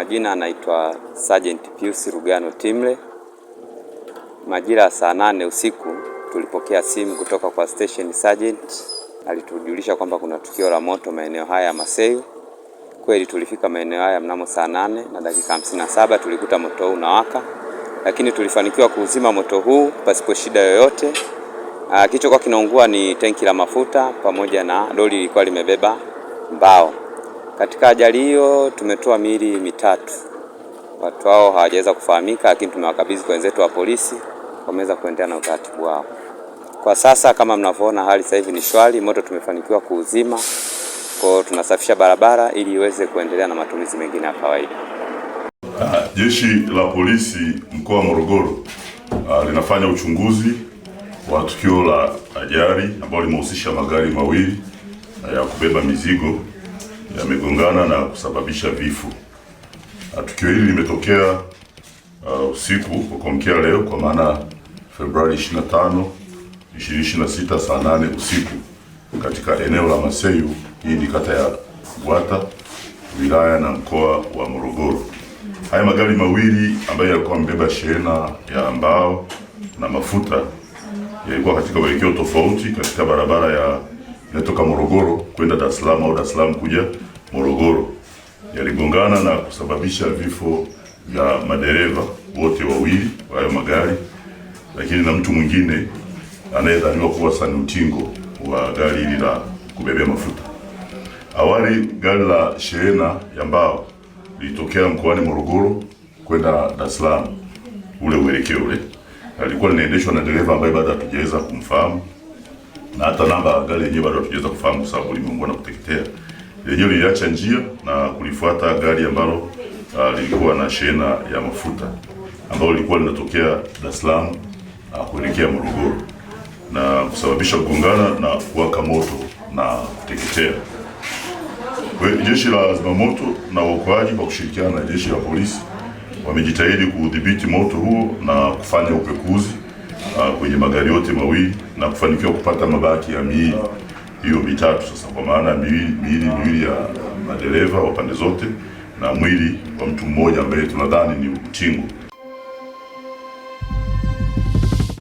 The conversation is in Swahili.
majina anaitwa Sergeant Pius Rugano Timle. Majira ya saa 8 usiku tulipokea simu kutoka kwa station sergeant. Alitujulisha kwamba kuna tukio la moto maeneo haya ya Maseyu. Kweli tulifika maeneo haya mnamo saa 8 na dakika 57 tulikuta moto huu unawaka, lakini tulifanikiwa kuuzima moto huu pasipo shida yoyote. Kilichokuwa kinaungua ni tenki la mafuta pamoja na lori lilikuwa limebeba mbao. Katika ajali hiyo tumetoa miili mitatu. Watu hao hawajaweza kufahamika, lakini tumewakabidhi kwa wenzetu wa polisi, wameweza kuendelea na utaratibu wao. Kwa sasa kama mnavyoona hali sasa hivi ni shwari, moto tumefanikiwa kuuzima. Kwa tunasafisha barabara ili iweze kuendelea na matumizi mengine ya kawaida. Jeshi la polisi mkoa wa Morogoro linafanya uchunguzi wa tukio la ajali ambalo limehusisha magari mawili ya kubeba mizigo yamegongana na kusababisha vifo. Tukio hili limetokea usiku kwa kuamkia leo, kwa maana Februari 25, 2026 saa 8 usiku katika eneo la Maseyu. Hii ni kata ya Bwata, wilaya na mkoa wa Morogoro. Haya magari mawili ambayo yalikuwa yamebeba shehena ya mbao na mafuta yalikuwa katika uelekeo tofauti katika barabara ya inatoka Morogoro kwenda Dar es Salaam au Dar es Salaam kuja Morogoro. Yaligongana na kusababisha vifo vya madereva wote wawili wa hayo magari, lakini na mtu mwingine anayedhaniwa kuwa sani utingo wa gari hili la kubebea mafuta. Awali gari la shehena ya mbao lilitokea mkoani Morogoro kwenda Dar es Salaam, ule uelekeo ule alikuwa linaendeshwa na dereva ambaye bado hatujaweza kumfahamu, na hata namba ya gari yenyewe bado hatujaweza kufahamu kwa sababu limeungua na kuteketea. Lenyewe liliacha njia na kulifuata gari ambalo lilikuwa na shehena ya mafuta ambalo lilikuwa linatokea Dar es Salaam kuelekea Morogoro na kusababisha kugongana na kuwaka moto na kuteketea. Jeshi la zimamoto na uokoaji kwa kushirikiana na jeshi la polisi wamejitahidi kudhibiti moto huo na kufanya upekuzi kwenye magari yote mawili na kufanikiwa kupata mabaki ya miili hiyo mitatu sasa, kwa maana miili ya madereva wa pande zote na mwili wa mtu mmoja ambaye tunadhani ni utingo.